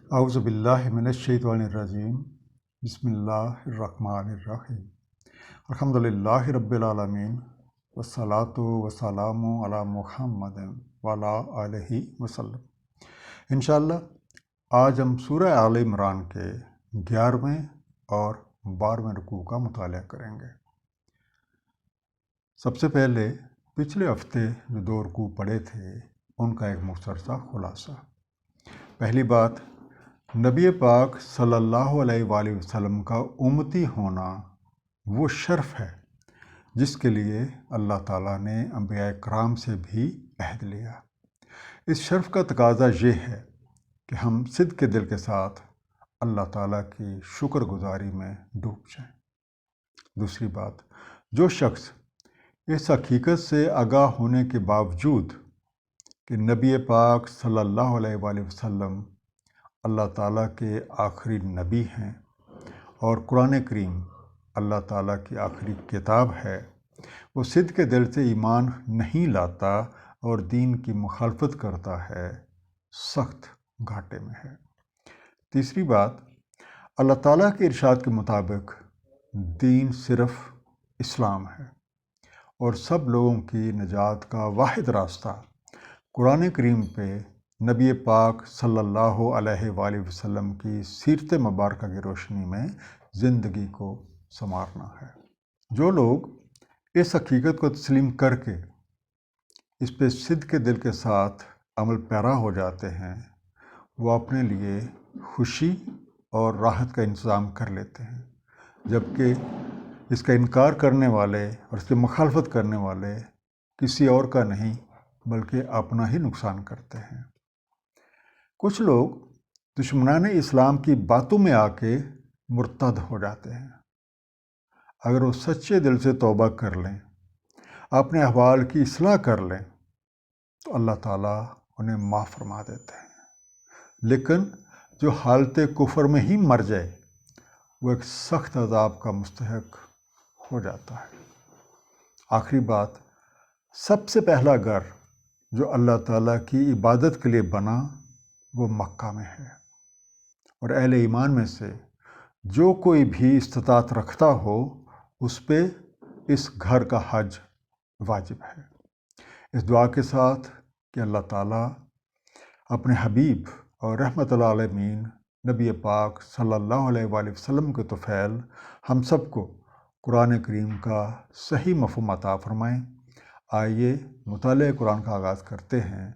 اعوذ باللہ من الشیطان الرجیم بسم اللہ الرحمن الرحیم الحمد للہ رب العالمین والصلاة والسلام علی محمد وعلی آلہ وسلم۔ انشاءاللہ آج ہم سورہ آل عمران کے 11ویں اور 12ویں رکوع کا مطالعہ کریں گے۔ سب سے پہلے پچھلے ہفتے جو 2 رکوع پڑھے تھے ان کا ایک مختصر خلاصہ۔ پہلی بات، نبی پاک صلی اللہ علیہ وآلہ وسلم کا امتی ہونا وہ شرف ہے جس کے لیے اللہ تعالیٰ نے انبیاء کرام سے بھی عہد لیا۔ اس شرف کا تقاضا یہ ہے کہ ہم صدق کے دل کے ساتھ اللہ تعالیٰ کی شکر گزاری میں ڈوب جائیں۔ دوسری بات، جو شخص اس حقیقت سے آگاہ ہونے کے باوجود کہ نبی پاک صلی اللہ علیہ وآلہ وسلم اللہ تعالیٰ کے آخری نبی ہیں اور قرآن کریم اللہ تعالیٰ کی آخری کتاب ہے، وہ صدق کے دل سے ایمان نہیں لاتا اور دین کی مخالفت کرتا ہے، سخت گھاٹے میں ہے۔ تیسری بات، اللہ تعالیٰ کے ارشاد کے مطابق دین صرف اسلام ہے اور سب لوگوں کی نجات کا واحد راستہ قرآن کریم پہ نبی پاک صلی اللہ علیہ وآلہ وسلم کی سیرت مبارکہ کی روشنی میں زندگی کو سنوارنا ہے۔ جو لوگ اس حقیقت کو تسلیم کر کے اس پہ صدق کے دل کے ساتھ عمل پیرا ہو جاتے ہیں، وہ اپنے لیے خوشی اور راحت کا انتظام کر لیتے ہیں، جبکہ اس کا انکار کرنے والے اور اس کی مخالفت کرنے والے کسی اور کا نہیں بلکہ اپنا ہی نقصان کرتے ہیں۔ کچھ لوگ دشمنان اسلام کی باتوں میں آ کے مرتد ہو جاتے ہیں۔ اگر وہ سچے دل سے توبہ کر لیں، اپنے احوال کی اصلاح کر لیں تو اللہ تعالیٰ انہیں معاف فرما دیتے ہیں، لیکن جو حالت کفر میں ہی مر جائے وہ ایک سخت عذاب کا مستحق ہو جاتا ہے۔ آخری بات، سب سے پہلا گھر جو اللہ تعالیٰ کی عبادت کے لیے بنا وہ مکہ میں ہے، اور اہل ایمان میں سے جو کوئی بھی استطاعت رکھتا ہو اس پہ اس گھر کا حج واجب ہے۔ اس دعا کے ساتھ کہ اللہ تعالیٰ اپنے حبیب اور رحمت العالمین نبی پاک صلی اللہ علیہ وآلہ وسلم کے طفیل ہم سب کو قرآن کریم کا صحیح مفہوم عطا فرمائیں۔ آئیے مطالعہ قرآن کا آغاز کرتے ہیں۔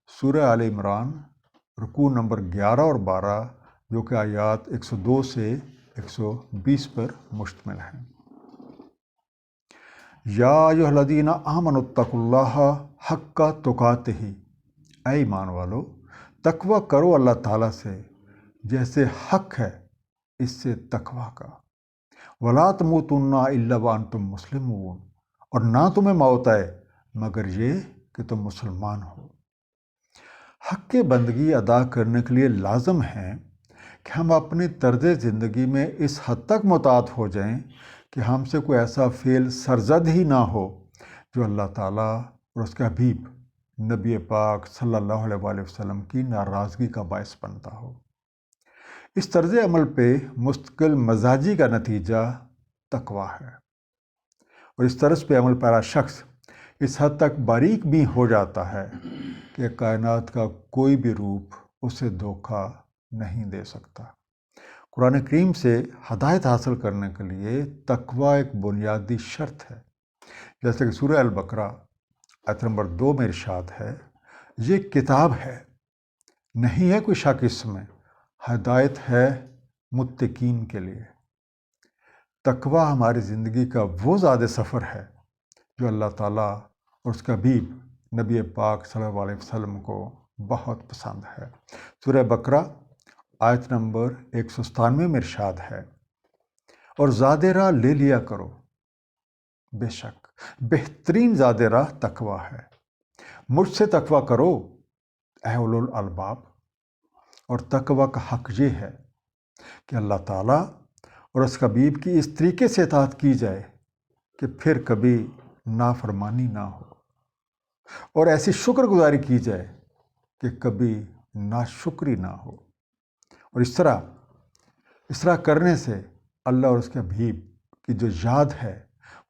سورہ آل عمران رکوع نمبر 11 اور 12 جو کہ آیات 102 سے 120 پر مشتمل ہیں۔ یا ایھا الذین آمنوا اتقوا اللہ حق تقاتہ، اے ایمان والو تقوی کرو اللہ تعالیٰ سے جیسے حق ہے اس سے تقوی کا، ولا تموتن الا وانتم مسلمون، اور نہ تمہیں موت آئے مگر یہ کہ تم مسلمان ہو۔ حق بندگی ادا کرنے کے لیے لازم ہے کہ ہم اپنی طرز زندگی میں اس حد تک مطاعت ہو جائیں کہ ہم سے کوئی ایسا فعل سرزد ہی نہ ہو جو اللہ تعالیٰ اور اس کے حبیب نبی پاک صلی اللہ علیہ وآلہ وسلم کی ناراضگی کا باعث بنتا ہو۔ اس طرز عمل پہ مستقل مزاجی کا نتیجہ تقوی ہے، اور اس طرز پہ عمل پیرا شخص اس حد تک باریک بھی ہو جاتا ہے کہ کائنات کا کوئی بھی روپ اسے دھوکہ نہیں دے سکتا۔ قرآن کریم سے ہدایت حاصل کرنے کے لیے تقوی ایک بنیادی شرط ہے، جیسے کہ سورہ البقرہ آیت نمبر 2 میں ارشاد ہے، یہ کتاب ہے، نہیں ہے کوئی شک اس میں، ہدایت ہے متقین کے لیے۔ تقوی ہماری زندگی کا وہ زیادہ سفر ہے جو اللہ تعالیٰ اور اس کا حبیب نبی پاک صلی اللہ علیہ وسلم کو بہت پسند ہے۔ سورہ بقرہ آیت نمبر 197 میں ارشاد ہے، اور زاد راہ لے لیا کرو، بے شک بہترین زاد راہ تقوی ہے، مجھ سے تقوی کرو اے اولو الالباب۔ اور تقوی کا حق یہ ہے کہ اللہ تعالیٰ اور اس کا حبیب کی اس طریقے سے اطاعت کی جائے کہ پھر کبھی نافرمانی نہ ہو، اور ایسی شکر گزاری کی جائے کہ کبھی ناشکری نہ ہو، اور اس طرح کرنے سے اللہ اور اس کے حبیب کی جو یاد ہے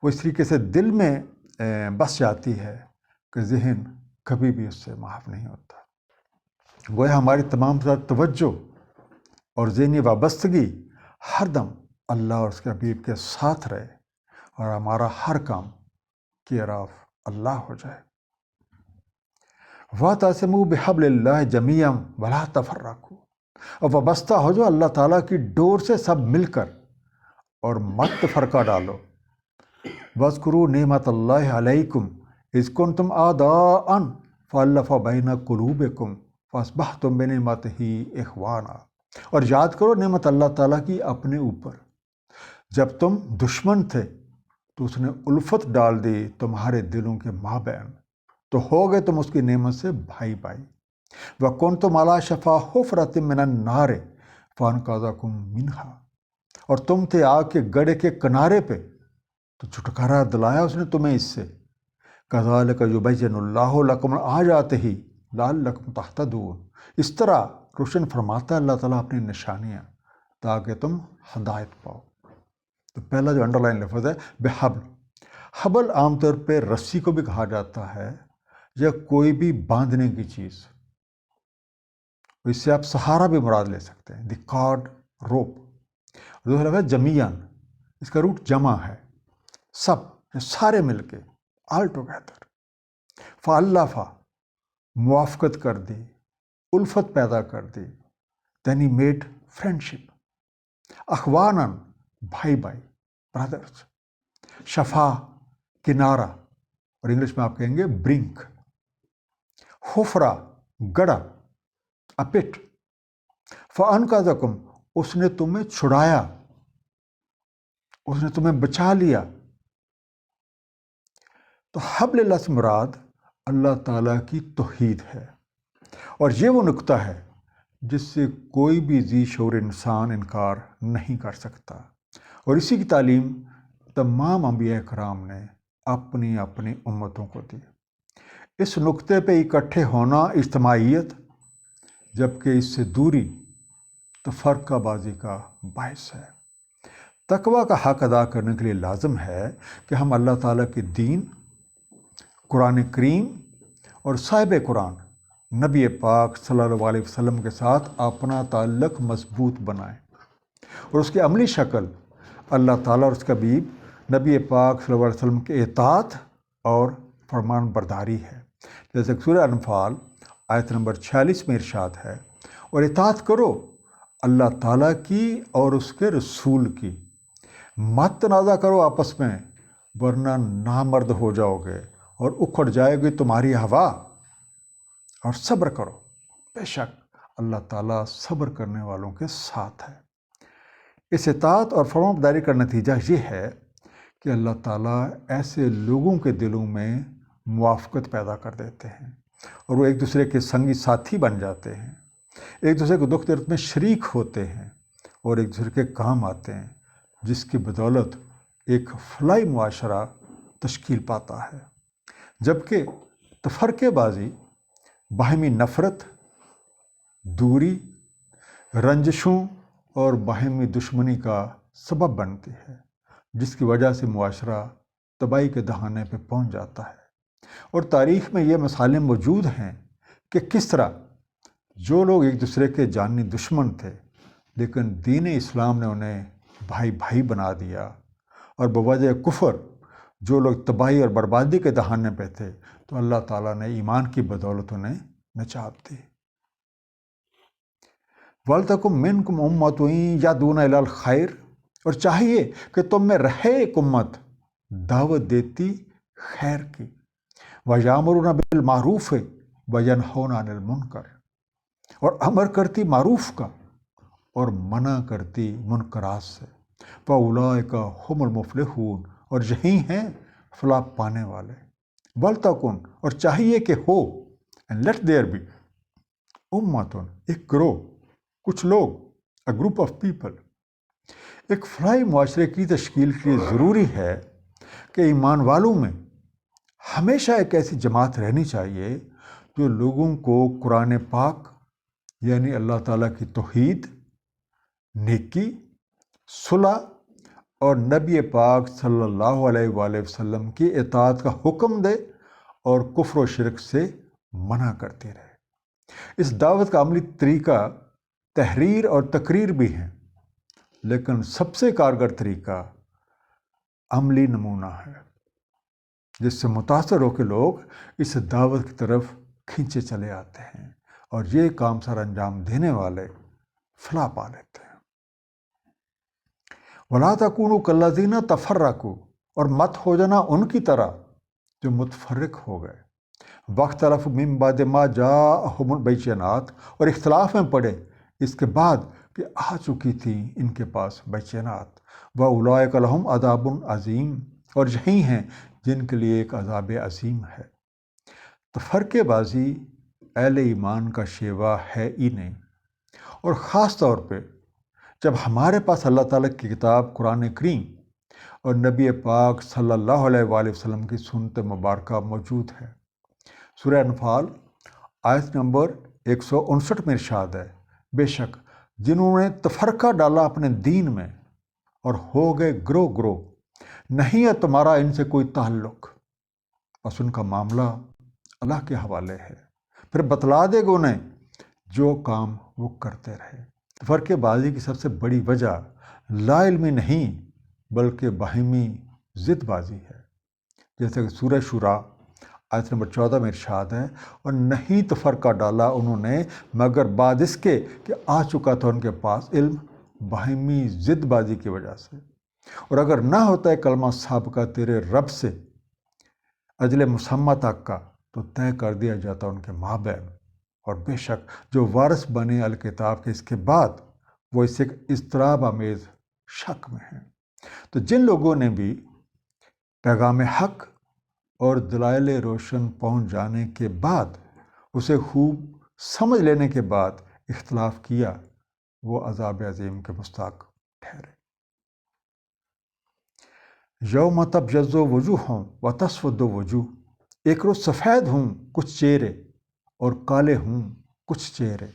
وہ اس طریقے سے دل میں بس جاتی ہے کہ ذہن کبھی بھی اس سے معاف نہیں ہوتا۔ گویا ہماری تمام توجہ اور ذہنی وابستگی ہر دم اللہ اور اس کے حبیب کے ساتھ رہے اور ہمارا ہر کام کیئر آف اللہ ہو جائے۔ وَاعْتَصِمُوا بِحَبْلِ اللَّهِ جَمِيعًا وَلَا تَفَرَّقُوا، اور وابستہ ہو جو اللہ تعالیٰ کی ڈور سے سب مل کر اور مت فرقہ ڈالو۔ وَاذْكُرُوا نِعْمَتَ اللَّهِ عَلَيْكُمْ إِذْ كُنْتُمْ أَعْدَاءً فَأَلَّفَ بَيْنَ قُلُوبِكُمْ فَأَصْبَحْتُمْ بِنِعْمَتِهِ إِخْوَانًا، اور یاد کرو نعمت اللہ تعالیٰ کی اپنے اوپر، جب تم دشمن تھے تو اس نے الفت ڈال دی تمہارے دلوں کے مابین، تو ہو گئے تم اس کی نعمت سے بھائی بھائی۔ وَكُنْتُمْ عَلَىٰ شَفَا حُفْرَةٍ مِّنَ النَّارِ فَأَنْقَذَكُم مِّنْهَا، اور تم تھے آگ کے گڑھے کے کنارے پہ تو چھٹکارا دلایا اس نے تمہیں اس سے۔ كَذَلِكَ يُبَيِّنُ اللَّهُ لَكُمْ آيَاتِهِ لَعَلَّكُمْ تَهْتَدُونَ، اس طرح روشن فرماتا ہے اللہ تعالیٰ اپنی نشانیاں تاکہ تم ہدایت پاؤ۔ تو پہلا جو انڈر لائن لفظ ہے بحبل، حبل عام طور پہ رسی کو بھی کہا جاتا ہے یا کوئی بھی باندھنے کی چیز، اس سے آپ سہارا بھی مراد لے سکتے ہیں، دی کارڈ روپ۔ دوسرا لفظ جمیان، اس کا روٹ جمع ہے، سب سارے مل کے، آل ٹوگیدر۔ فَأَلَّفَ، موافقت کر دی، الفت پیدا کر دی، دین ہی میڈ فرینڈشپ۔ اخواناً، بھائی بھائی، برادرز۔ شفا، کنارہ، اور انگلش میں آپ کہیں گے برنک۔ حفرہ، گڑھا، اپٹ۔ فَأَنْقَذَكُمْ، اس نے تمہیں چھڑایا، اس نے تمہیں بچا لیا۔ تو حبل اللہ سے مراد اللہ تعالیٰ کی توحید ہے، اور یہ وہ نقطہ ہے جس سے کوئی بھی ذی شعور انسان انکار نہیں کر سکتا، اور اسی کی تعلیم تمام انبیاء کرام نے اپنی اپنی امتوں کو دی۔ اس نقطے پہ اکٹھے ہونا اجتماعیت، جبکہ اس سے دوری تفرقہ بازی کا باعث ہے۔ تقویٰ کا حق ادا کرنے کے لیے لازم ہے کہ ہم اللہ تعالیٰ کے دین، قرآن کریم اور صاحب قرآن نبی پاک صلی اللہ علیہ وسلم کے ساتھ اپنا تعلق مضبوط بنائیں، اور اس کی عملی شکل اللہ تعالیٰ اور اس کا حبیب نبی پاک صلی اللہ علیہ وسلم کے اطاعت اور فرمان برداری ہے۔ جیسے سورہ انفال آیت نمبر 46 میں ارشاد ہے، اور اطاعت کرو اللہ تعالیٰ کی اور اس کے رسول کی، مت تنازع کرو آپس میں ورنہ نامرد ہو جاؤ گے اور اکھڑ جائے گی تمہاری ہوا، اور صبر کرو، بے شک اللہ تعالیٰ صبر کرنے والوں کے ساتھ ہے۔ اس اطاعت اور فرمان برداری کا نتیجہ یہ ہے کہ اللہ تعالیٰ ایسے لوگوں کے دلوں میں موافقت پیدا کر دیتے ہیں، اور وہ ایک دوسرے کے سنگی ساتھی بن جاتے ہیں، ایک دوسرے کو دکھ درد میں شریک ہوتے ہیں اور ایک دوسرے کے کام آتے ہیں، جس کی بدولت ایک فلاحی معاشرہ تشکیل پاتا ہے۔ جبکہ تفرقے بازی باہمی نفرت، دوری، رنجشوں اور باہمی دشمنی کا سبب بنتی ہے، جس کی وجہ سے معاشرہ تباہی کے دہانے پہ پہنچ جاتا ہے۔ اور تاریخ میں یہ مثالیں موجود ہیں کہ کس طرح جو لوگ ایک دوسرے کے جانی دشمن تھے لیکن دین اسلام نے انہیں بھائی بھائی بنا دیا، اور بوجہ کفر جو لوگ تباہی اور بربادی کے دہانے پہ تھے تو اللہ تعالیٰ نے ایمان کی بدولت انہیں نجات دی۔ وَلْتَكُن مِّنكُمْ أُمَّةٌ يَدْعُونَ إِلَى الْخَيْرِ، اور چاہیے کہ تم میں رہے ایک امت دعوت دیتی خیر کی، وَيَأْمُرُونَ بِالْمَعْرُوفِ وَيَنْهَوْنَ عَنِ الْمُنكَرِ، اور امر کرتی معروف کا اور منع کرتی منکرات سے۔ فَأُولَٰئِكَ هُمُ الْمُفْلِحُونَ، اور یہی ہیں فلاح پانے والے۔ وَلْتَكُن، اور چاہیے کہ ہو، and let there be، امتن، ایک گروہ، کچھ لوگ، a group of people۔ ایک فلاحی معاشرے کی تشکیل کے لیے ضروری ہے کہ ایمان والوں میں ہمیشہ ایک ایسی جماعت رہنی چاہیے جو لوگوں کو قرآن پاک یعنی اللہ تعالیٰ کی توحید نیکی، صلح اور نبی پاک صلی اللہ علیہ وآلہ وسلم کی اطاعت کا حکم دے اور کفر و شرک سے منع کرتے رہے۔ اس دعوت کا عملی طریقہ تحریر اور تقریر بھی ہیں، لیکن سب سے کارگر طریقہ عملی نمونہ ہے، جس سے متاثر ہو کے لوگ اس دعوت کی طرف کھینچے چلے آتے ہیں اور یہ کام سر انجام دینے والے فلاح پا لیتے ہیں۔ وَلَا تَكُونُوا كَالَّذِينَ تَفَرَّقُوا، اور مت ہو جانا ان کی طرح جو متفرق ہو گئے، وَاخْتَلَفُوا مِن بَعْدِ مَا جَاءَهُمُ الْبَيِّنَاتُ، اور اختلاف میں پڑے اس کے بعد کہ آ چکی تھی ان کے پاس بینات۔ وَأُولَٰئِكَ لَهُمْ عَذَابٌ عَظِيمٌ، اور یہی ہیں جن کے لیے ایک عذاب عظیم ہے۔ تفرقے بازی اہل ایمان کا شیوا ہے ہی نہیں، اور خاص طور پہ جب ہمارے پاس اللہ تعالیٰ کی کتاب قرآن کریم اور نبی پاک صلی اللہ علیہ وآلہ وسلم کی سنت مبارکہ موجود ہے۔ سورہ انفال آیت نمبر 159 میں ارشاد ہے، بے شک جنہوں نے تفرقہ ڈالا اپنے دین میں اور ہو گئے گروہ گروہ، نہیں ہے تمہارا ان سے کوئی تعلق، بس ان کا معاملہ اللہ کے حوالے ہے، پھر بتلا دے گا انہیں جو کام وہ کرتے رہے۔ تفرقے بازی کی سب سے بڑی وجہ لا علمی نہیں بلکہ باہمی ضد بازی ہے، جیسے کہ سورہ شورا آیت نمبر 14 میں ارشاد ہے، اور نہیں تفرقہ ڈالا انہوں نے مگر بعد اس کے کہ آ چکا تھا ان کے پاس علم، باہمی ضد بازی کی وجہ سے۔ اور اگر نہ ہوتا ہے کلمہ سابقہ تیرے رب سے اجل مسمہ تک کا، تو طے کر دیا جاتا ان کے مابین، اور بے شک جو وارث بنے الکتاب کے اس کے بعد وہ اس ایک اضطراب آمیز شک میں ہیں۔ تو جن لوگوں نے بھی پیغام حق اور دلائل روشن پہنچ جانے کے بعد، اسے خوب سمجھ لینے کے بعد اختلاف کیا، وہ عذاب عظیم کے مستحق ٹھہرے۔ یوم تبیض وجوہ وتسود وجوہ، ایک روز سفید ہوں کچھ چہرے اور کالے ہوں کچھ چہرے۔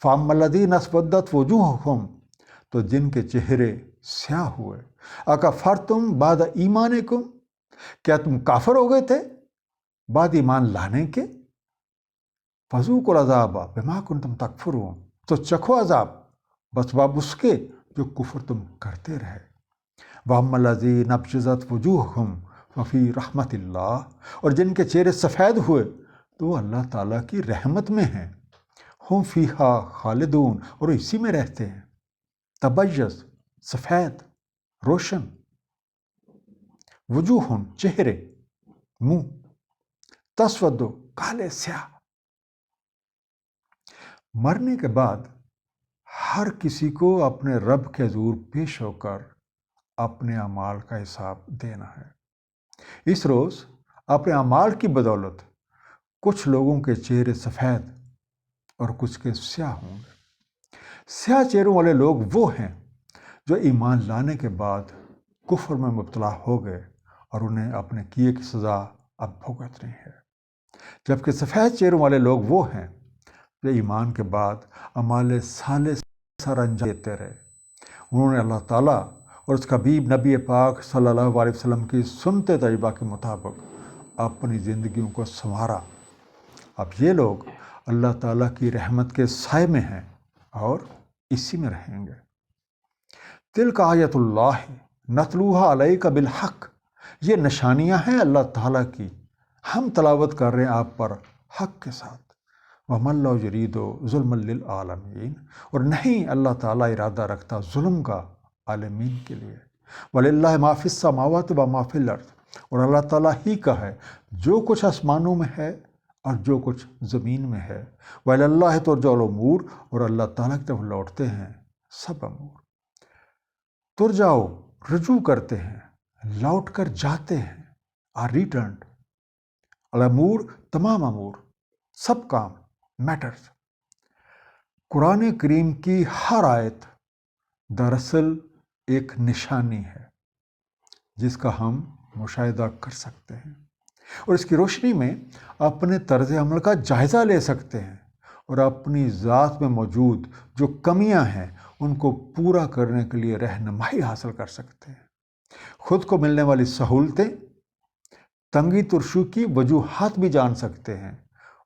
فَأَمَّا الَّذِينَ اسْوَدَّتْ وُجُوهُهُمْ، تو جن کے چہرے سیاہ ہوئے، اَکَفَرْتُمْ بَعْدَ ایمانکم، کیا تم کافر ہو گئے تھے بعد ایمان لانے کے؟ فَذُوقُوا الْعَذَابَ بِمَا كُنتُمْ تَكْفُرُونَ، تو چکھو عذاب بس باب اس کے جو کفر تم کرتے رہے۔ وَأَمَّا الَّذِينَ ابْيَضَّتْ وُجُوهُهُمْ فَفِي رَحْمَةِ اللَّهِ، اور جن کے چہرے سفید ہوئے تو وہ اللہ تعالیٰ کی رحمت میں ہیں۔ ہم فیہا خالدون، اور اسی میں رہتے ہیں۔ تبیض سفید روشن، وجوہ چہرے منہ، تسود کالے سیاہ۔ مرنے کے بعد ہر کسی کو اپنے رب کے حضور پیش ہو کر اپنے اعمال کا حساب دینا ہے۔ اس روز اپنے اعمال کی بدولت کچھ لوگوں کے چہرے سفید اور کچھ کے سیاہ ہوں گے۔ سیاہ چہروں والے لوگ وہ ہیں جو ایمان لانے کے بعد کفر میں مبتلا ہو گئے اور انہیں اپنے کیے کی سزا اب بھگتنی ہے، جبکہ سفید چہروں والے لوگ وہ ہیں جو ایمان کے بعد اعمال صالح سر انجام دیتے رہے۔ انہوں نے اللہ تعالیٰ اور اس کا حبیب نبی پاک صلی اللہ علیہ وسلم کی سنت طیبہ کے مطابق اپنی زندگیوں کو سنوارا۔ اب یہ لوگ اللہ تعالیٰ کی رحمت کے سائے میں ہیں اور اسی میں رہیں گے۔ تلک آیت اللہ نتلوہا علیک بالحق، یہ نشانیاں ہیں اللہ تعالیٰ کی، ہم تلاوت کر رہے ہیں آپ پر حق کے ساتھ۔ وَمَا اللَّهُ يُرِيدُ ظُلْمًا لِلْعَالَمِينَ، اور نہیں اللہ تعالیٰ ارادہ رکھتا ظلم کا عالمین کے لیے۔ وَلِلَّهِ مَا فِي السَّمَاوَاتِ وَمَا فِي الْأَرْضِ، اور اللہ تعالیٰ ہی کا ہے جو کچھ آسمانوں میں ہے اور جو کچھ زمین میں ہے۔ وَإِلَى اللَّهِ تُرْجَعُ الْأُمُورُ، اور اللہ تعالیٰ کی طرف لوٹتے ہیں سب امور۔ ترجاؤ رجوع کرتے ہیں، لوٹ کر جاتے ہیں، آر ریٹرنڈ۔ الامور تمام امور، سب کام، میٹرز۔ قرآن کریم کی ہر آیت دراصل ایک نشانی ہے جس کا ہم مشاہدہ کر سکتے ہیں، اور اس کی روشنی میں اپنے طرز عمل کا جائزہ لے سکتے ہیں، اور اپنی ذات میں موجود جو کمیاں ہیں ان کو پورا کرنے کے لیے رہنمائی حاصل کر سکتے ہیں، خود کو ملنے والی سہولتیں، تنگی ترشی کی وجوہات بھی جان سکتے ہیں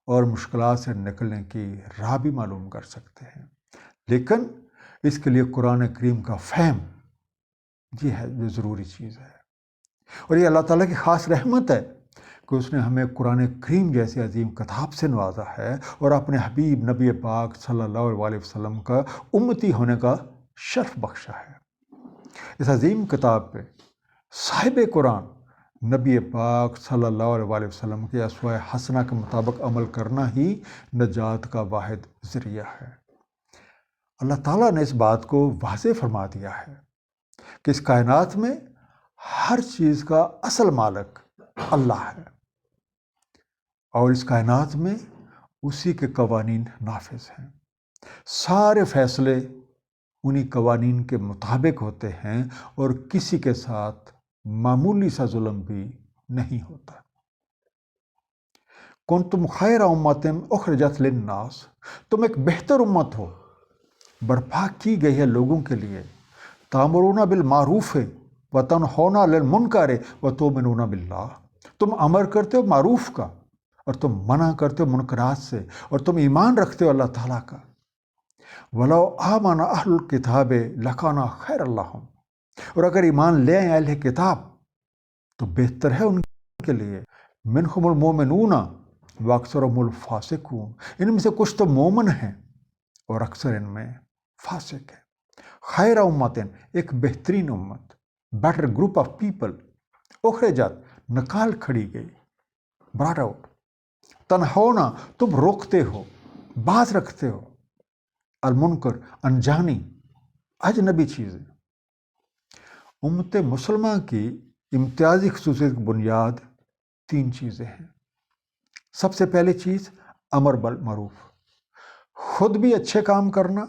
اور مشکلات سے نکلنے کی راہ بھی معلوم کر سکتے ہیں۔ لیکن اس کے لیے قرآن کریم کا فہم یہ ہے جو ضروری چیز ہے، اور یہ اللہ تعالیٰ کی خاص رحمت ہے کہ اس نے ہمیں قرآن کریم جیسی عظیم کتاب سے نوازا ہے اور اپنے حبیب نبی پاک صلی اللہ علیہ وسلم کا امتی ہونے کا شرف بخشا ہے۔ اس عظیم کتاب پہ صاحب قرآن نبی پاک صلی اللہ علیہ وسلم کے اسوہ حسنہ کے مطابق عمل کرنا ہی نجات کا واحد ذریعہ ہے۔ اللہ تعالیٰ نے اس بات کو واضح فرما دیا ہے کہ اس کائنات میں ہر چیز کا اصل مالک اللہ ہے، اور اس کائنات میں اسی کے قوانین نافذ ہیں، سارے فیصلے انہی قوانین کے مطابق ہوتے ہیں اور کسی کے ساتھ معمولی سا ظلم بھی نہیں ہوتا۔ کنتم خیر امۃ اخرجت للناس، تم ایک بہتر امت ہو، برپا کی گئی ہے لوگوں کے لیے، تامرون بالمعروف وتنہون عن المنکر وتؤمنون باللہ، تم امر کرتے ہو معروف کا اور تم منع کرتے ہو منکرات سے، اور تم ایمان رکھتے ہو اللہ تعالیٰ کا۔ وَلَوْ آمَنَ أَهْلُ الْكِتَابِ لَكَانَ خَيْرًا لَهُمْ، اور اگر ایمان لے آئیں اہل کتاب تو بہتر ہے ان کے لیے۔ مِنْهُمُ الْمُؤْمِنُونَ وَأَكْثَرُهُمُ الْفَاسِقُونَ، ان میں سے کچھ تو مومن ہیں اور اکثر ان میں فاسق ہیں۔ خیر امتن، ایک بہترین امت، بیٹر گروپ آف پیپل، اخرجت، نکال کھڑی گئی، براٹ آؤٹ، تنہونا، تم روکتے ہو، باز رکھتے ہو، المنکر، انجانی، اجنبی چیزیں۔ امت مسلمہ کی امتیازی خصوصیت کی بنیاد 3 چیزیں ہیں۔ سب سے پہلی چیز امر بالمعروف، خود بھی اچھے کام کرنا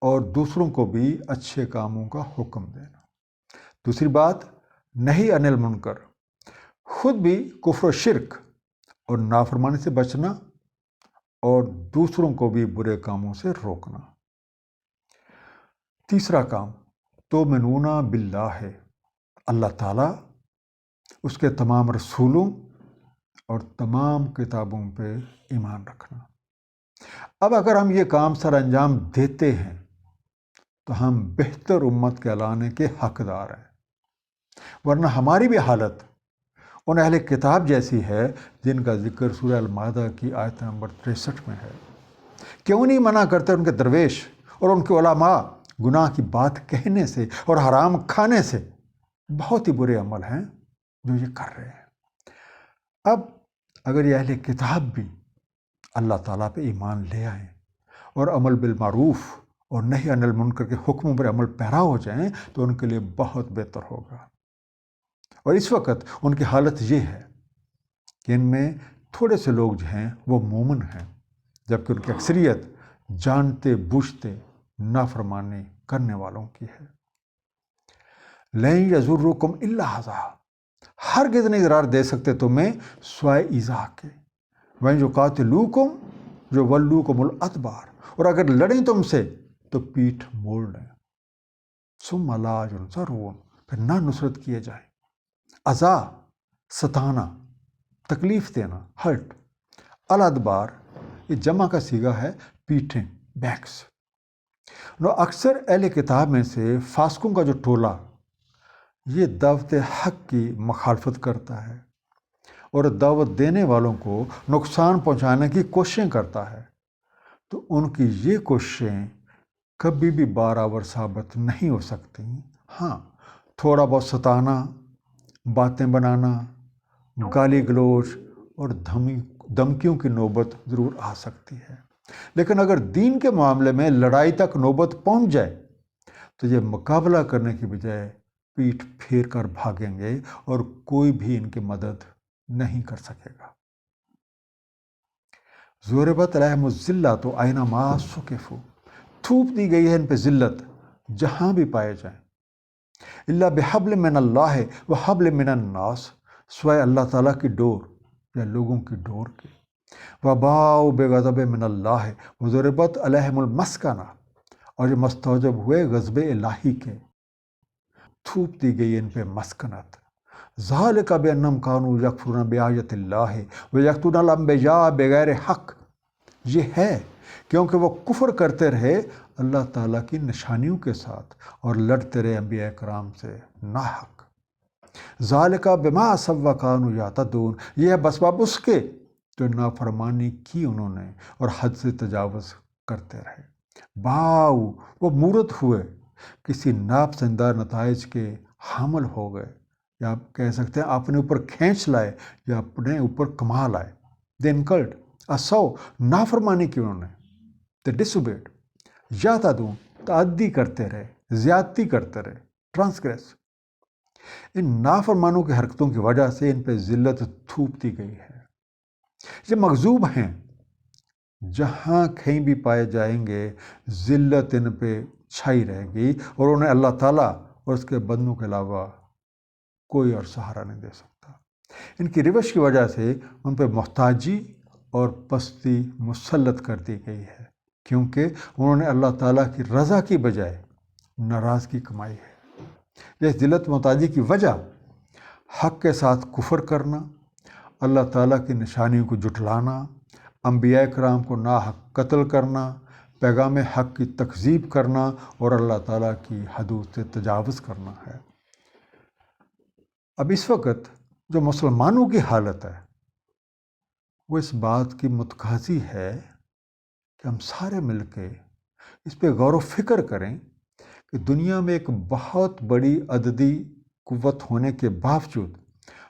اور دوسروں کو بھی اچھے کاموں کا حکم دینا۔ دوسری بات نہی عن المنکر، خود بھی کفر و شرک اور نافرمانی سے بچنا اور دوسروں کو بھی برے کاموں سے روکنا۔ تیسرا کام تؤمنون باللہ، اللہ تعالیٰ، اس کے تمام رسولوں اور تمام کتابوں پہ ایمان رکھنا۔ اب اگر ہم یہ کام سر انجام دیتے ہیں تو ہم بہتر امت کہلانے کے حقدار ہیں، ورنہ ہماری بھی حالت ان اہل کتاب جیسی ہے جن کا ذکر سورہ المائدہ کی آیت نمبر 63 میں ہے۔ کیوں نہیں منع کرتے ان کے درویش اور ان کے علماء گناہ کی بات کہنے سے اور حرام کھانے سے؟ بہت ہی برے عمل ہیں جو یہ کر رہے ہیں۔ اب اگر یہ اہل کتاب بھی اللہ تعالیٰ پہ ایمان لے آئیں اور عمل بالمعروف اور نہی عن المنکر کے حکموں پر عمل پیرا ہو جائیں تو ان کے لیے بہت بہتر ہوگا۔ اور اس وقت ان کی حالت یہ ہے کہ ان میں تھوڑے سے لوگ جو ہیں وہ مومن ہیں، جبکہ ان کی اکثریت جانتے بوجھتے نافرمانی کرنے والوں کی ہے۔ لَن يَضُرُّكُمْ إِلَّا أَذًى، ہرگز نہیں ضرر دے سکتے تمہیں سوائے ایذا کے۔ وَإِن يُقَاتِلُوكُمْ يُوَلُّوكُمُ الْأَدْبَارَ، اور اگر لڑیں تم سے تو پیٹھ موڑ لیں۔ ثُمَّ لَا يُنصَرُونَ، پھر نہ نصرت کیے جائیں۔ اذا، ستانا، تکلیف دینا، ہرٹ۔ الادبار، یہ جمع کا صیغہ ہے پیٹھیں، بیکس۔ اکثر اہل کتاب میں سے فاسقوں کا جو ٹولہ یہ دعوت حق کی مخالفت کرتا ہے اور دعوت دینے والوں کو نقصان پہنچانے کی کوششیں کرتا ہے، تو ان کی یہ کوششیں کبھی بھی برابر ثابت نہیں ہو سکتی۔ ہاں، تھوڑا بہت ستانا، باتیں بنانا، گالی گلوچ اور دھمکیوں کی نوبت ضرور آ سکتی ہے، لیکن اگر دین کے معاملے میں لڑائی تک نوبت پہنچ جائے تو یہ مقابلہ کرنے کی بجائے پیٹھ پھیر کر بھاگیں گے اور کوئی بھی ان کی مدد نہیں کر سکے گا۔ ضُرِبَتْ عَلَيْهِمُ الذِّلَّةُ أَيْنَمَا ثُقِفُوا، تھوپ دی گئی ہے ان پہ ذلت جہاں بھی پائے جائیں۔ إِلَّا بِحَبْلٍ مِّنَ اللَّهِ وَحَبْلٍ مِّنَ النَّاسِ، سوائے اللہ تعالیٰ کی ڈور یا لوگوں کی ڈور کے۔ وَبَاءُوا بِغَضَبٍ مِّنَ اللَّهِ وَضُرِبَتْ عَلَيْهِمُ الْمَسْكَنَةُ، اور جو مستوجب ہوئے غضب الہی کے، تھوپ دی گئی ان پہ مسکنت۔ ذالک بانہم کانوا یکفرون بآیات اللہ ویقتلون الانبیاء بغیر حق، یہ ہے کیونکہ وہ کفر کرتے رہے اللہ تعالیٰ کی نشانیوں کے ساتھ اور لڑتے رہے انبیاء کرام سے ناحق۔ ذالک بما عصوا وکانوا یعتدون، یہ ہے بسبب اس کے جو نافرمانی کی انہوں نے اور حد سے تجاوز کرتے رہے۔ باؤ، وہ مورد ہوئے، کسی ناپسندہ نتائج کے حامل ہو گئے، یا آپ کہہ سکتے ہیں اپنے اوپر کھینچ لائے یا اپنے اوپر کما لائے۔ دے انکلڈ اسو، نافرمانی کی انہوں نے، دے ڈسوبیڈ، یعتدون، تعدی کرتے رہے، زیادتی کرتے رہے، ٹرانسگریس۔ ان نافرمانوں کی حرکتوں کی وجہ سے ان پہ ذلت تھوپ دی گئی ہے۔ یہ مغضوب ہیں، جہاں کہیں بھی پائے جائیں گے ذلت ان پہ چھائی رہے گی، اور انہیں اللہ تعالیٰ اور اس کے بندوں کے علاوہ کوئی اور سہارا نہیں دے سکتا۔ ان کی روش کی وجہ سے ان پہ محتاجی اور پستی مسلط کر دی گئی ہے، کیونکہ انہوں نے اللہ تعالیٰ کی رضا کی بجائے ناراضگی کمائی ہے۔ یہ ذلت محتاجی کی وجہ حق کے ساتھ کفر کرنا، اللہ تعالیٰ کی نشانیوں کو جھٹلانا، انبیاء کرام کو ناحق قتل کرنا، پیغام حق کی تکذیب کرنا اور اللہ تعالیٰ کی حدود سے تجاوز کرنا ہے۔ اب اس وقت جو مسلمانوں کی حالت ہے وہ اس بات کی متقاضی ہے کہ ہم سارے مل کے اس پہ غور و فکر کریں کہ دنیا میں ایک بہت بڑی عددی قوت ہونے کے باوجود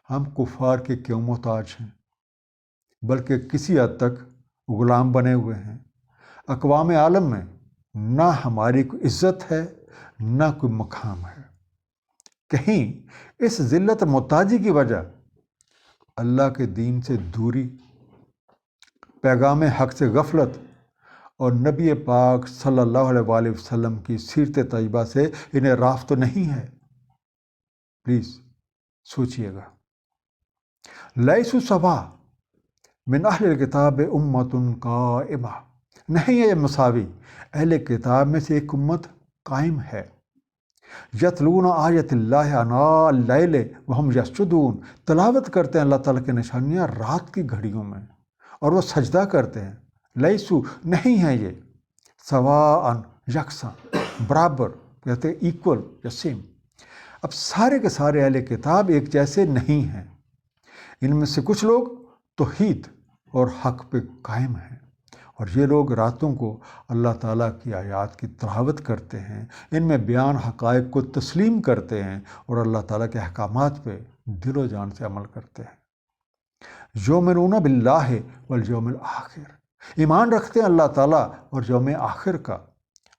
ہم کفار کے کیوں محتاج ہیں، بلکہ کسی حد تک غلام بنے ہوئے ہیں۔ اقوام عالم میں نہ ہماری کوئی عزت ہے نہ کوئی مقام ہے۔ کہیں اس ذلت محتاجی کی وجہ اللہ کے دین سے دوری، پیغام حق سے غفلت اور نبی پاک صلی اللہ علیہ وآلہ وسلم کی سیرت طیبہ سے انہیں راف تو نہیں ہے؟ پلیز سوچئے گا۔ لیسوا سوا من اہل الکتاب امۃ قائمہ، نہیں ہے یہ مساوی، اہل کتاب میں سے ایک امت قائم ہے۔ یتلون آیت اللہ آناء اللیل وہم یسجدون، تلاوت کرتے ہیں اللہ تعالیٰ کی نشانیاں رات کی گھڑیوں میں اور وہ سجدہ کرتے ہیں۔ لیسو، نہیں ہے یہ، سواء، یکساں، برابر، کہتے ہیں ایکول یا سیم۔ اب سارے کے سارے اہل کتاب ایک جیسے نہیں ہیں، ان میں سے کچھ لوگ توحید اور حق پہ قائم ہیں، اور یہ لوگ راتوں کو اللہ تعالیٰ کی آیات کی تلاوت کرتے ہیں، ان میں بیان حقائق کو تسلیم کرتے ہیں اور اللہ تعالیٰ کے احکامات پہ دل و جان سے عمل کرتے ہیں۔ یؤمنون باللہ والیوم الآخر، ایمان رکھتے ہیں اللہ تعالیٰ اور یوم آخر کا۔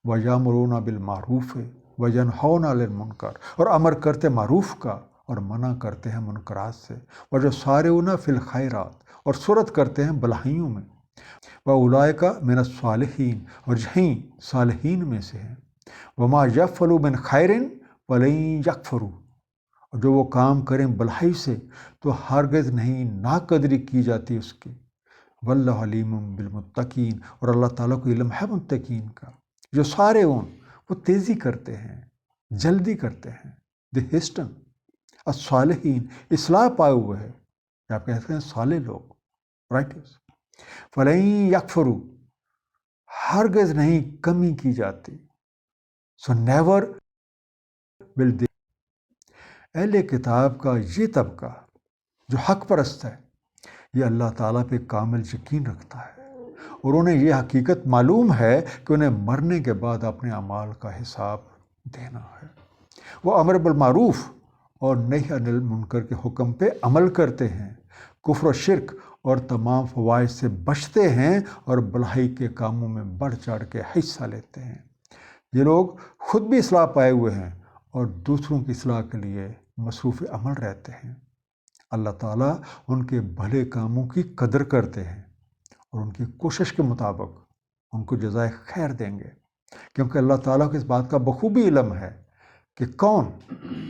ویأمرون بالمعروف وینہون عن المنکر، اور امر کرتے معروف کا اور منع کرتے ہیں منکرات سے۔ ویسارعون فی الخیرات، اور سرعت کرتے ہیں بھلائیوں میں۔ واولئک من الصالحین، اور یہیں صالحین میں سے ہیں۔ وما یفعلوا من خیر فلن یکفروا، اور جو وہ کام کریں بھلائی سے تو ہرگز نہیں ناقدری کی جاتی اس کی۔ واللہ علیم بالمتقین، اور اللہ تعالیٰ کو علم ہے متقین کا۔ جو سارے وہ تیزی کرتے ہیں، جلدی کرتے ہیں، دی ہسٹن الصالحین، اصلاح پائے ہوئے ہیں، یا آپ کہتے ہیں صالح لوگ، رائٹرز۔ فلن یکفروا، ہرگز نہیں کمی کی جاتی، سو نیور ول دے۔ اہل کتاب کا یہ طبقہ جو حق پرست ہے، یہ اللہ تعالیٰ پہ کامل یقین رکھتا ہے، اور انہیں یہ حقیقت معلوم ہے کہ انہیں مرنے کے بعد اپنے اعمال کا حساب دینا ہے۔ وہ امر بالمعروف اور نہی عن المنکر کے حکم پہ عمل کرتے ہیں، کفر و شرک اور تمام فوائد سے بچتے ہیں، اور بھلائی کے کاموں میں بڑھ چڑھ کے حصہ لیتے ہیں۔ یہ لوگ خود بھی اصلاح پائے ہوئے ہیں اور دوسروں کی اصلاح کے لیے مصروف عمل رہتے ہیں۔ اللہ تعالیٰ ان کے بھلے کاموں کی قدر کرتے ہیں اور ان کی کوشش کے مطابق ان کو جزائے خیر دیں گے، کیونکہ اللہ تعالیٰ کو اس بات کا بخوبی علم ہے کہ کون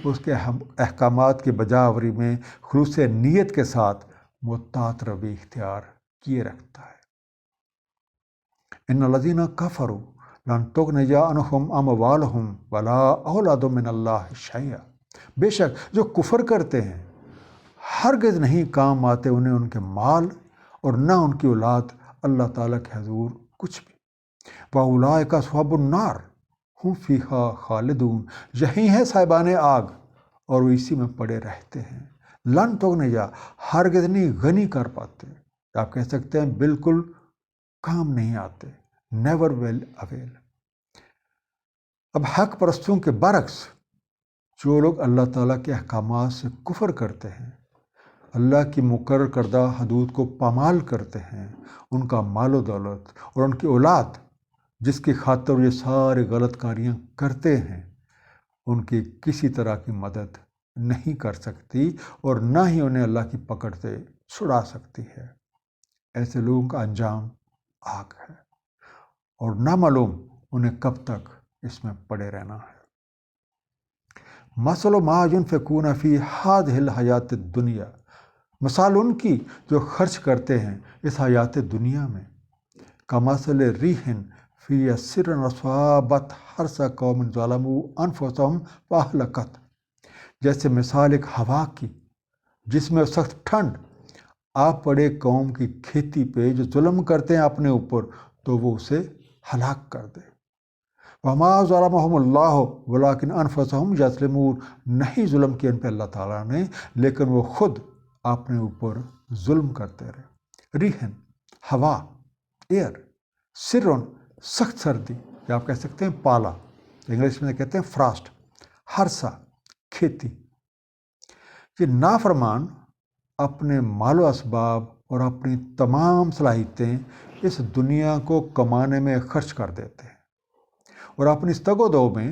اس کے احکامات کی بجا آوری میں خلوص نیت کے ساتھ محتاط روی اختیار کیے رکھتا ہے۔ ان الذین کفروا لن تغنی عنہم اموالہم ولا اولادہم من اللہ شیئا، بے شک جو کفر کرتے ہیں ہرگز نہیں کام آتے انہیں ان کے مال اور نہ ان کی اولاد اللہ تعالیٰ کے حضور کچھ بھی۔ وَأُولَٰئِکَ أَصْحَابُ النَّارِ ہم فیہا خالدون، یہی ہیں صاحبان آگ اور وہ اسی میں پڑے رہتے ہیں۔ لن تغنیا، ہرگز نہیں غنی کر پاتے، آپ کہہ سکتے ہیں بالکل کام نہیں آتے، نیور ول اویل۔ اب حق پرستوں کے برعکس جو لوگ اللہ تعالیٰ کے احکامات سے کفر کرتے ہیں، اللہ کی مقرر کردہ حدود کو پامال کرتے ہیں، ان کا مال و دولت اور ان کی اولاد جس کی خاطر یہ سارے غلط کاریاں کرتے ہیں، ان کی کسی طرح کی مدد نہیں کر سکتی اور نہ ہی انہیں اللہ کی پکڑ سے چھڑا سکتی ہے۔ ایسے لوگوں کا انجام آگ ہے اور نامعلوم انہیں کب تک اس میں پڑے رہنا ہے۔ مثل ما ينفقون فی هذه الحیات الدنیا، مثال ان کی جو خرچ کرتے ہیں اس حیات دنیا میں، کمثل ریح فی سر اصابت حرث قوم ظلموا انفسهم فاہلکت، جیسے مثال ایک ہوا کی جس میں سخت ٹھنڈ آ پڑے قوم کی کھیتی پہ جو ظلم کرتے ہیں اپنے اوپر تو وہ اسے ہلاک کر دے۔ وما ظلمهم اللہ ولکن انفسهم یظلمون، نہیں ظلم کیا ان پہ اللہ تعالیٰ نے لیکن وہ خود اپنے اوپر ظلم کرتے رہے۔ ریحن ہوا، ایئر، سرن سخت سردی یا آپ کہہ سکتے ہیں پالا، انگلش میں کہتے ہیں فراسٹ، ہرسا کھیتی۔ یہ نافرمان اپنے مال و اسباب اور اپنی تمام صلاحیتیں اس دنیا کو کمانے میں خرچ کر دیتے ہیں اور اپنی استگ و دو میں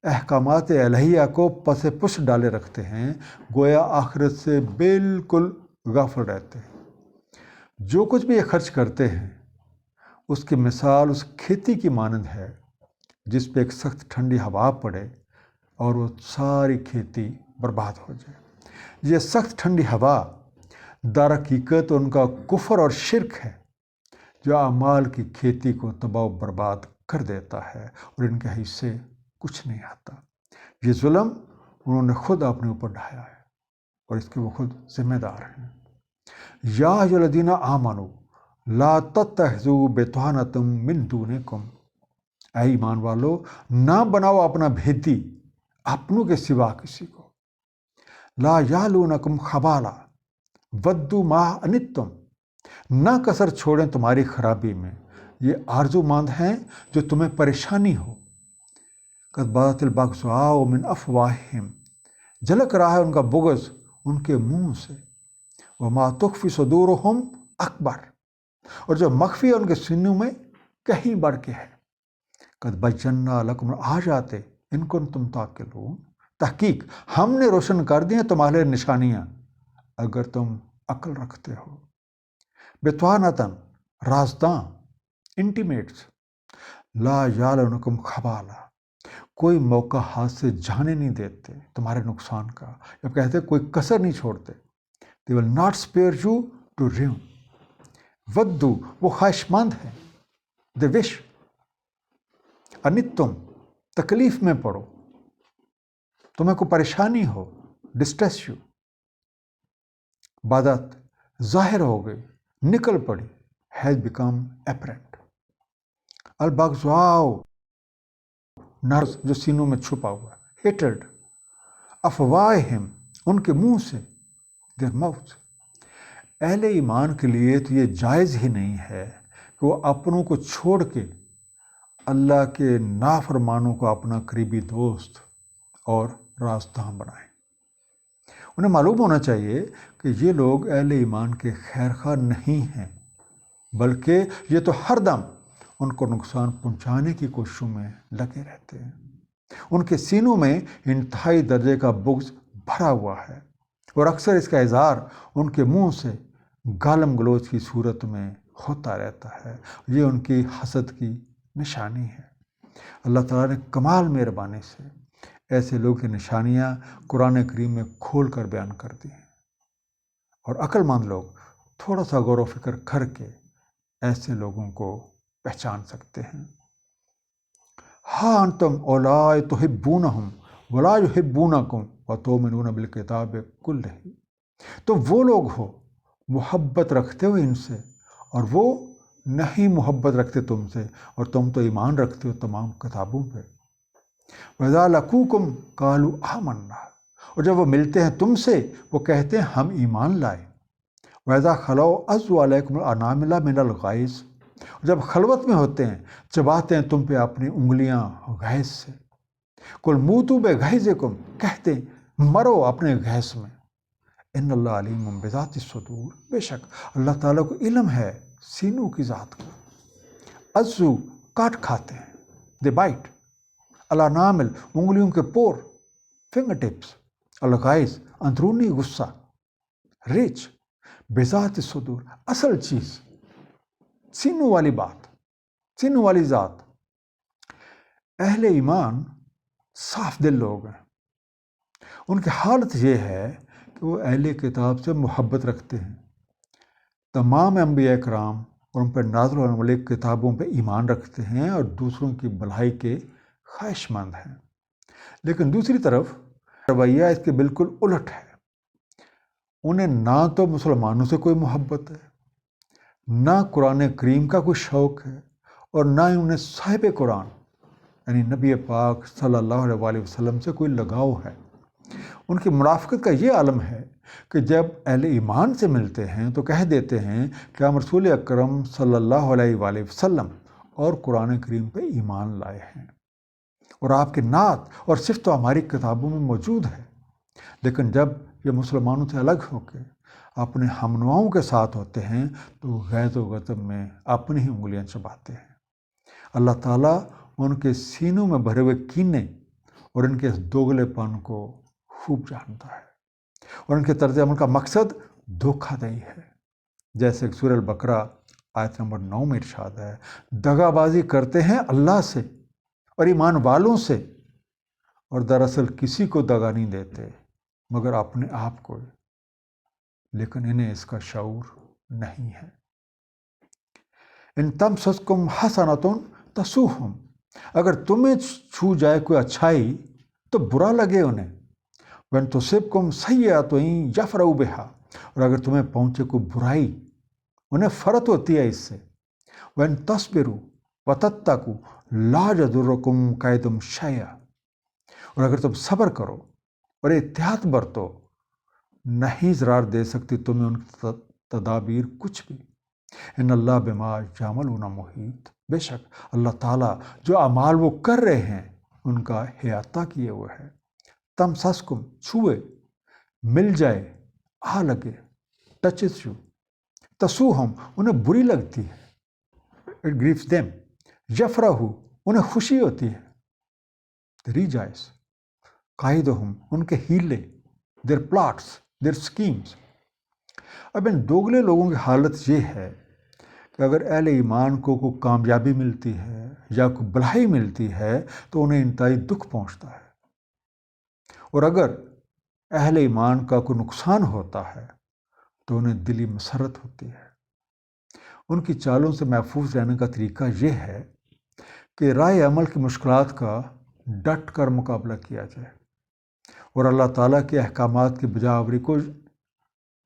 احکامات الہیہ کو پس پش ڈالے رکھتے ہیں، گویا آخرت سے بالکل غافل رہتے ہیں۔ جو کچھ بھی یہ خرچ کرتے ہیں اس کی مثال اس کھیتی کی مانند ہے جس پہ ایک سخت ٹھنڈی ہوا پڑے اور وہ ساری کھیتی برباد ہو جائے۔ یہ سخت ٹھنڈی ہوا در حقیقت ان کا کفر اور شرک ہے جو اعمال کی کھیتی کو تباہ و برباد کر دیتا ہے اور ان کے حصے کچھ نہیں آتا۔ یہ ظلم انہوں نے خود اپنے اوپر ڈھایا ہے اور اس کے وہ خود ذمہ دار ہیں۔ یا ایھا الذین آمنوا لا تتخذوا بطانۃ من دونکم، اے ایمان والو نہ بناؤ اپنا بھیدی اپنوں کے سوا کسی کو۔ لا یعلونکم خبالا ودوا ما عنتم، نہ کسر چھوڑیں تمہاری خرابی میں، یہ آرزو مند ہیں جو تمہیں پریشانی ہو۔ قد بدت البغضاء من افواہہم، جھلک رہا ہے ان کا بغض ان کے منہ سے۔ وما تخفی صدورہم اکبر، اور جو مخفی ہے ان کے سینوں میں کہیں بڑھ کے ہے۔ قد بینا لکم الآیات ان کنتم تعقلون، تحقیق ہم نے روشن کر دی ہیں تمہارے نشانیاں اگر تم عقل رکھتے ہو۔ بطانۃ رازداں، انٹیمیٹس، لا یعلونکم خبالا، کوئی موقع ہاتھ سے جانے نہیں دیتے تمہارے نقصان کا، جب کہتے کوئی کسر نہیں چھوڑتے۔ they will not spare you to ruin۔ ودو وہ خواہش مند ہیں، they wish۔ انتم تکلیف میں پڑو، تمہیں کوئی پریشانی ہو، ڈسٹریس یو۔ بدت ظاہر ہو گئی، نکل پڑی، has become apparent۔ البغضاء نرز جو سینوں میں چھپا ہوا ہے، hatred۔ افواہہم ان کے منہ سے، their mouth۔ اہل ایمان کے لیے تو یہ جائز ہی نہیں ہے کہ وہ اپنوں کو چھوڑ کے اللہ کے نافرمانوں کو اپنا قریبی دوست اور رازداں بنائیں۔ انہیں معلوم ہونا چاہیے کہ یہ لوگ اہل ایمان کے خیر خواہ نہیں ہیں، بلکہ یہ تو ہر دم ان کو نقصان پہنچانے کی کوششوں میں لگے رہتے ہیں۔ ان کے سینوں میں انتہائی درجے کا بغض بھرا ہوا ہے اور اکثر اس کا اظہار ان کے منہ سے گالم گلوچ کی صورت میں ہوتا رہتا ہے۔ یہ ان کی حسد کی نشانی ہے۔ اللہ تعالیٰ نے کمال مہربانی سے ایسے لوگ کی نشانیاں قرآن کریم میں کھول کر بیان کر دی ہیں، اور عقل مند لوگ تھوڑا سا غور و فکر کر کے ایسے لوگوں کو پہچان سکتے ہیں۔ ہاں انتم اولائے تحبونہم ولا یحبونکم وتؤمنون بالکتاب کلہ، تو وہ لوگ ہو محبت رکھتے ہو ان سے اور وہ نہیں محبت رکھتے تم سے، اور تم تو ایمان رکھتے ہو تمام کتابوں پہ۔ وَإِذَا لَقُوكُمْ قَالُوا آمَنَّا، اور جب وہ ملتے ہیں تم سے وہ کہتے ہیں ہم ایمان لائے۔ وَإِذَا خَلَوْا عَضُّوا عَلَيْكُمُ الْأَنَامِلَ مِنَ الْغَيْظِ، جب خلوت میں ہوتے ہیں چباتے ہیں تم پہ اپنی انگلیاں غیظ سے۔ قُلْ مُوتُوا بِغَیظِکُمْ، کہتے ہیں مرو اپنے غیظ میں۔ ان اللہ علیم بذات الصدور، بے شک اللہ تعالیٰ کو علم ہے سینوں کی ذات کا۔ عضو کاٹ کھاتے ہیں، دے بائٹ، الانامل انگلیوں کے پور، فنگر ٹپس، الغائز اندرونی غصہ، ریچ، بذات الصدور اصل چیز، سینوں والی بات، سینوں والی ذات۔ اہل ایمان صاف دل لوگ ہیں، ان کی حالت یہ ہے کہ وہ اہل کتاب سے محبت رکھتے ہیں، تمام انبیاء کرام اور ان پر نازل ہونے والی کتابوں پہ ایمان رکھتے ہیں اور دوسروں کی بھلائی کے خواہش مند ہیں۔ لیکن دوسری طرف رویہ اس کے بالکل الٹ ہے، انہیں نہ تو مسلمانوں سے کوئی محبت ہے، نہ قرآن کریم کا کوئی شوق ہے، اور نہ ہی انہیں صاحب قرآن یعنی نبی پاک صلی اللہ علیہ وآلہ وسلم سے کوئی لگاؤ ہے۔ ان کی منافقت کا یہ عالم ہے کہ جب اہل ایمان سے ملتے ہیں تو کہہ دیتے ہیں کہ ہم رسول اکرم صلی اللہ علیہ وآلہ وسلم اور قرآن کریم پہ ایمان لائے ہیں، اور آپ کی نعت اور صفت تو ہماری کتابوں میں موجود ہے۔ لیکن جب یہ مسلمانوں سے الگ ہو کے اپنے ہمنواؤں کے ساتھ ہوتے ہیں تو غیظ و غضب میں اپنی ہی انگلیاں چباتے ہیں۔ اللہ تعالیٰ ان کے سینوں میں بھرے ہوئے کینے اور ان کے دوگلے پن کو خوب جانتا ہے، اور ان کے طرز عمل کا مقصد دھوکہ دہی ہے۔ جیسے سورہ البقرہ آیت نمبر 9 میں ارشاد ہے، دغا بازی کرتے ہیں اللہ سے اور ایمان والوں سے، اور دراصل کسی کو دغا نہیں دیتے مگر اپنے آپ کو، لیکن انہیں اس کا شعور نہیں ہے۔ ان تمسسکم حسنۃ تسؤہم، اگر تمہیں چھو جائے کوئی اچھائی تو برا لگے انہیں۔ وَإِن تُصِبْكُمْ سَیِّئَةٌ یفرحوا بِہَا، اور اگر تمہیں پہنچے کوئی برائی انہیں فرت ہوتی ہے اس سے۔ وَإِن تَصْبِرُوا وَتَتَّقُوا لَا يَضُرُّكُمْ كَیدُہُمْ شَیْئًا، اور اگر تم صبر کرو اور احتیاط برتو نہیں ضرار دے سکتی تمہیں ان کی تدابیر کچھ بھی۔ ان اللہ بما یعملون محیط، بے شک اللہ تعالیٰ جو اعمال وہ کر رہے ہیں ان کا احاطہ کیے ہوئے ہے۔ تمسسکم چھوئے، مل جائے، آ لگے، ٹچز یو۔ تسؤہم انہیں بری لگتی ہے، اٹ گریوز دیم۔ یفرحوا انہیں خوشی ہوتی ہے، ریجائز۔ قائدہم ان کے ہیلے، دیر پلاٹس، دیر اسکیمز۔ اب ان دوگلے لوگوں کی حالت یہ ہے کہ اگر اہل ایمان کو کوئی کامیابی ملتی ہے یا کوئی بھلائی ملتی ہے تو انہیں انتہائی دکھ پہنچتا ہے، اور اگر اہل ایمان کا کوئی نقصان ہوتا ہے تو انہیں دلی مسرت ہوتی ہے۔ ان کی چالوں سے محفوظ رہنے کا طریقہ یہ ہے کہ رائے عمل کی مشکلات کا ڈٹ کر مقابلہ کیا جائے، اور اللہ تعالیٰ کے احکامات کی بجاوری کو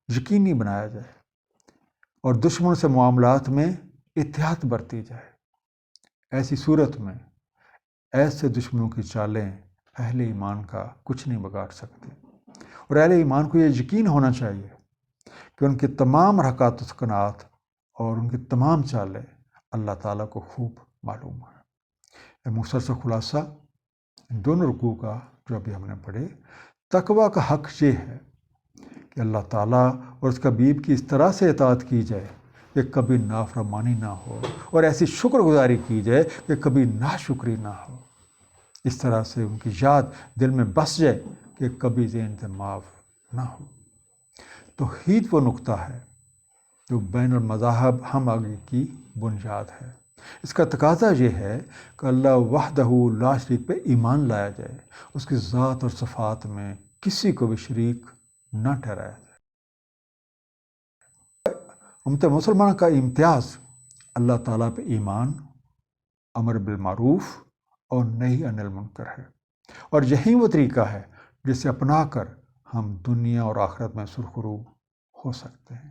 یقینی بنایا جائے، اور دشمن سے معاملات میں احتیاط برتی جائے۔ ایسی صورت میں ایسے دشمنوں کی چالیں اہل ایمان کا کچھ نہیں بگاڑ سکتے، اور اہل ایمان کو یہ یقین ہونا چاہیے کہ ان کی تمام حرکات و سکنات اور ان کی تمام چالیں اللہ تعالیٰ کو خوب معلوم ہے۔ مختصر خلاصہ ان دونوں رکوع کا جو ابھی ہم نے پڑھے، تقویٰ کا حق یہ ہے کہ اللہ تعالیٰ اور اس کا حبیب کی اس طرح سے اطاعت کی جائے کہ کبھی نافرمانی نہ ہو، اور ایسی شکر گزاری کی جائے کہ کبھی ناشکری نہ ہو۔ اس طرح سے ان کی یاد دل میں بس جائے کہ کبھی ذہن سے معاف نہ ہو۔ توحید وہ نقطہ ہے جو بین المذاہب ہم آگے کی بنیاد ہے۔ اس کا تقاضا یہ ہے کہ اللہ وحدہ لا شریک پہ ایمان لایا جائے، اس کی ذات اور صفات میں کسی کو بھی شریک نہ ٹھہرایا جائے۔ امت مسلمان کا امتیاز اللہ تعالیٰ پہ ایمان، امر بالمعروف اور نہی عن المنکر ہے، اور یہی وہ طریقہ ہے جسے اپنا کر ہم دنیا اور آخرت میں سرخرو ہو سکتے ہیں۔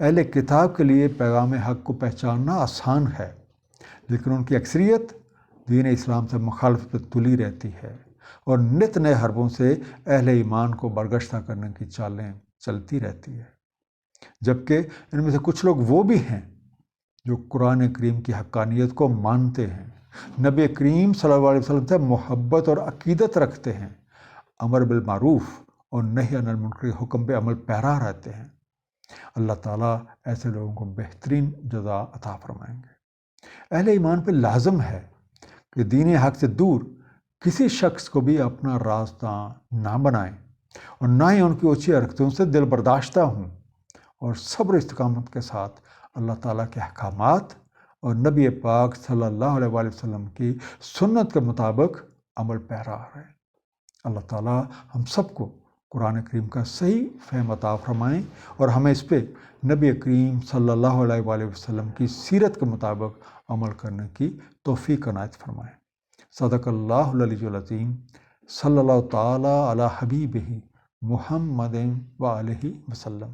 اہل کتاب کے لیے پیغام حق کو پہچاننا آسان ہے، لیکن ان کی اکثریت دین اسلام سے مخالفت پہ تلی رہتی ہے اور نت نئے حربوں سے اہل ایمان کو برگشتہ کرنے کی چالیں چلتی رہتی ہے، جبکہ ان میں سے کچھ لوگ وہ بھی ہیں جو قرآن کریم کی حقانیت کو مانتے ہیں، نبی کریم صلی اللہ علیہ وسلم سے محبت اور عقیدت رکھتے ہیں، امر بالمعروف اور نہی عن المنکر کے حکم پہ عمل پیرا رہتے ہیں۔ اللہ تعالیٰ ایسے لوگوں کو بہترین جزا عطا فرمائیں گے۔ اہل ایمان پہ لازم ہے کہ دین حق سے دور کسی شخص کو بھی اپنا راستہ نہ بنائیں اور نہ ہی ان کی اونچی حرکتوں سے دل برداشتہ ہوں، اور صبر استقامت کے ساتھ اللہ تعالیٰ کے احکامات اور نبی پاک صلی اللہ علیہ وآلہ وسلم کی سنت کے مطابق عمل پیرا رہے۔ اللہ تعالیٰ ہم سب کو قرآن کریم کا صحیح فہم عطا فرمائیں اور ہمیں اس پہ نبی کریم صلی اللہ علیہ وآلہ وسلم کی سیرت کے مطابق عمل کرنے کی توفیق عنایت فرمائیں۔ صدق اللہ العلی العظیم، صلی اللہ تعالیٰ علی حبیبہ محمد وآلہ وسلم۔